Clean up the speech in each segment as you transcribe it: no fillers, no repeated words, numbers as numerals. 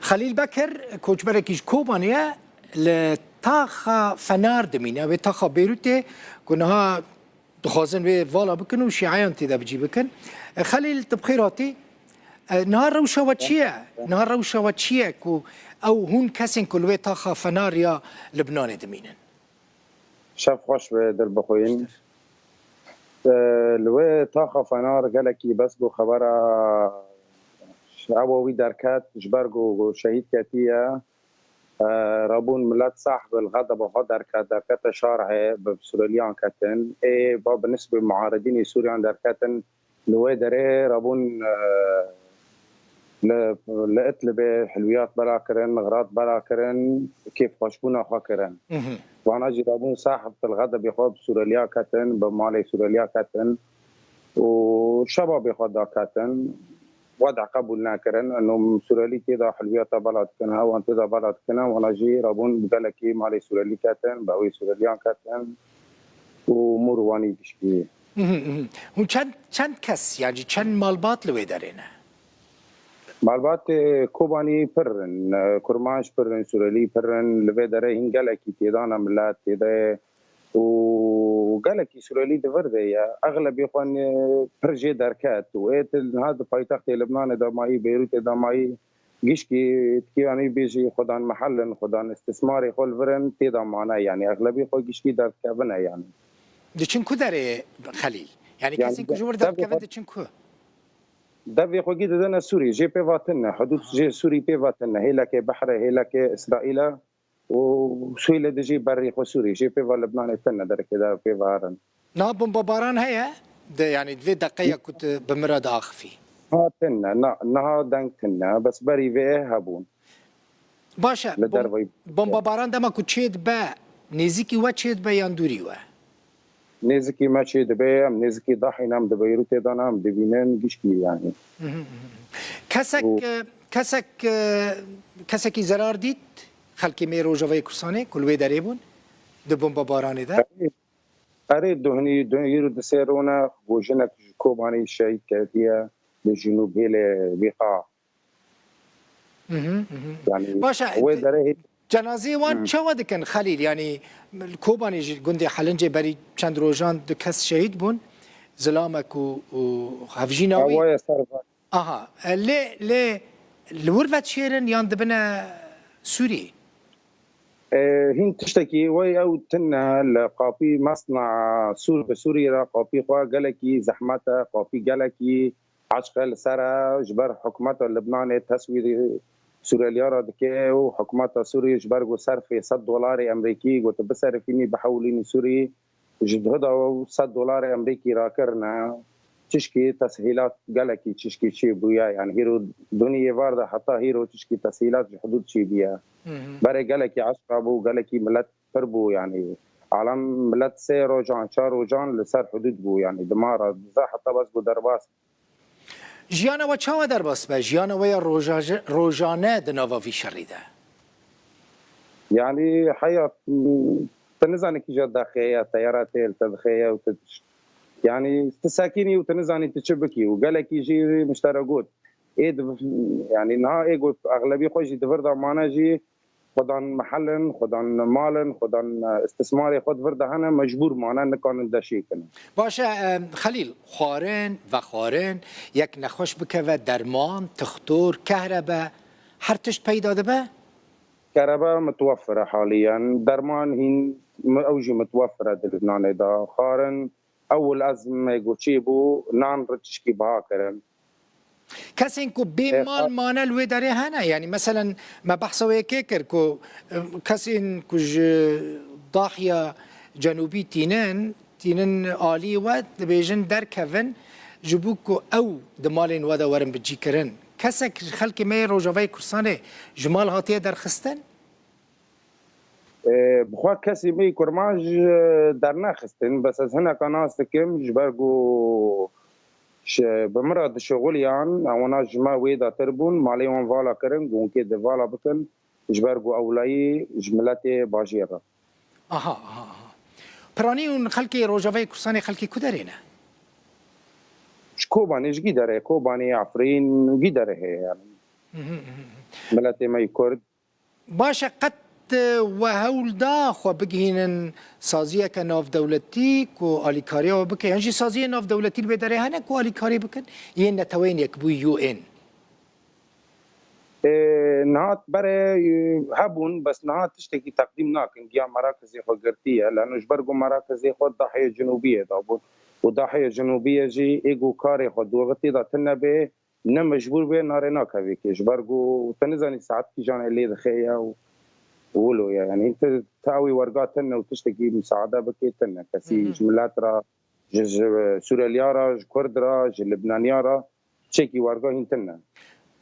خليل بكر كوچبركيش كوبانيا لتاخا فنار دمينا وتاخا بيروتي كنها دخازن وي فوالا بكن وشيعيان تدا بجي بكن. خليل تبخيراتي نهار روشا واتشيا نهار روشا واتشيا كو او هون كاسين كل وي تاخا فنار يا لبنان دمينا شاف خوش در بخوين لوي تاخا فنار قالكي بس بو خبره شعبوي دركات جبرجو شهيد كاتيا رابون ملات صاحب الغضب وهو دركات شارع بسوريان كاتن اي بالنسبه للمعارضين سوريان دركاتن لوي دري رابون لقتلبه حلويات بلا كرن غراض بلا كرن كيف خشبونا خاكرن وانا جي رابون صاحب الغضب يخوض سوريا كاتن بمالي سوريا كاتن والشباب يخوض كاتن وضع قبول ناكرن انه سوريالي كذا حلويات بلد كنا وانت ذا بلد كنا وانا جي رابون بقالكي مالي سوريالي كاتن باوي سورياليان كاتن ومرواني بشكي هون چند کس يعني چند مالبات لوي دارينا مالبات كوباني برن كرماش برن سوريالي برن لوي داري هنقالكي تيدانا ملات تيدا وقالك سوريالي دفردة اغلب يخوان برجي دركات وقت هذا بايتخت لبنان دا ماي بيروت دا ماي جيشكي يعني بيجي خدان محل خدان استثماري خل فرن تيدا معنا يعني اغلبيه خو جيشكي دركابنا يعني دچنكو داره خليل يعني كسين كجور دركابن دچنكو دبي خو جيد دنا سوري جي بي فاتنا حدود جي سوري بي فاتنا هي لك بحر هي لك اسرائيل وسويلة دجي بريق وسوري جي بيفا لبنان تنا درك دا بيفا هارن نا بمباران هيا ده يعني دفي دقيقة كنت بمراد آخفي ها تنا نها دنك تنا بس بري فيه هبون باشا بمباران دما كنت شيد با نزيكي واتشيد با ياندوري وا نزيكي ما شيد با ام نزيكي ضحي نام دبيروت دانام دبينن جيشكي يعني كسك زرار ديت خلکی می روجاوی کسانه کلوی داره بون دو بمب بارانه ده اره دهنی رو دسیرونا وجنک کوبانی شهید کردیه به جنوب هیل بیقا يعني باشا جنازه وان چه ودکن خلیل يعني کوبانی گنده حلنجه بری چند روزان دو کس شهید بون زلامک و هفجیناوی آها لی الورفت شیرن یان دبنا سوري هين تشتكي وي او تنا القابي مصنع بسوريا قابي خوا قالكي زحمتها قابي قالكي عشق سرا جبر حكومتها اللبناني تسوي سوريا رادكي وحكومتها سوريا جبر صرف $100 امريكي قلت بصرفيني بحوليني سوري جدهدا $100 امريكي راكرنا تشكي تسهيلات قالكي تشكي شي بويا يعني هيرو دنيا وارده حتى هيرو تشكي تسهيلات حدود شي بيا بري قالكي عشرة قالكي ملت فربو يعني عالم ملت سيرو جان شارو جان لسر حدود بو يعني دمارة حتى بس بو درباس جيانا وچاوا درباس با جيانا ويا روجانه دناوا في شريده يعني حياة تنزاني كي جا داخية طيارات تدخية يعني تساكيني وتنزاني تشبكي وقالك يجي مشتركوت ايه يعني نها ايه قلت اغلبيه خوش دفردا معنا جي خدان محل خدان مال خدان استثماري خد فردا هنا مجبور معنا نكون دشي كنا باشا خليل خوارن و خوارن یک نخوش بكوا درمان تختور كهرباء هر تشت پیدا دبه كهرباء متوفره حاليا درمان هين اوجي متوفره دلبنان دا خارن اول ازمه يقول بو نان رتشكي بها كرن كاسين كو بمال مانا لوي داري هنا يعني مثلا ما بحثوا كيكر كو كاسين كوج ضاحيه جنوبي تينن آلي ود بيجن در كفن جبوكو او دمالين ودا ورم بجي كرن كاسك خلقي مي روجاوي كرسانه جمال هاتيه در خستن بخوا كاسي مي كرماج درنا خستن بس از هنا كناس كم جبرجو بمرض شغليان وانا جما ويدا تربون مالي وان فالا كرن قون كي دفالا بكن جبرجو اولاي جملتي باجيرا اها براني خلقي روجاوي كرساني خلقي كدرينا كوباني ايش قدره كوباني عفرين قدره يعني ملت ما كرد باشا قد وهول دا خو بگهینن سازیه که ناف دولتی کو آلیکاری و بکن یعنی سازیه ناف دولتی البدره هنه کو آلیکاری بکن یه نتوین یک بو یو ان نهات برای هبون بس نهات تشتكي تقديم ناكن جا مراكز خو قرتيه لانه جبرقوا مراكز خو الضاحيه الجنوبيه دابون والضاحيه الجنوبيه جي ايجو كاري خو دوغتي دا تنبه نمجبور به نارنا كافيك جبرقوا تنزاني ساعات كي جان اللي دخيا وولو يعني انت تاوي ورقاتنا وتشتكي مساعده بكيتنا كسي جملات را جج سوريا اليارا كرد را لبنان را تشكي ورقه هنتنا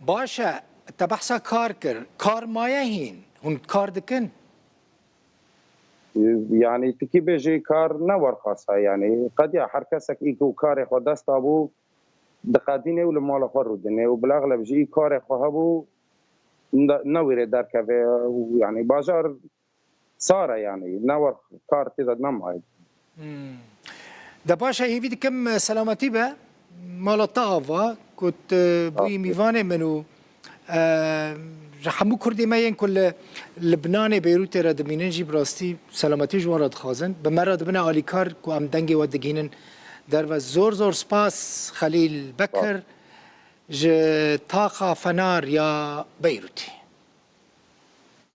باشا تبحثا کار کر کار مایه هین هون کار دکن يعني تكي بيجي كار نور خاصة يعني قد يا حركسك إيكو كاري خو دست أبو دقاديني ولا مال خردني وبالأغلب جي كاري خو هبو نوري دركبه يعني بازار صار يعني نور كار تيدا نماي ده باشا هيفيد كم سلامتي به مال طاوة كنت بوي ميفاني منو رحمو كردي ما كل لبنان بيروت راد مينجي براستي سلامتي جوارد خازن بمراد بنا آليكار كو ام دنگي ودگينن در و زور سپاس خليل بكر ج طاقة فنار يا بيروتي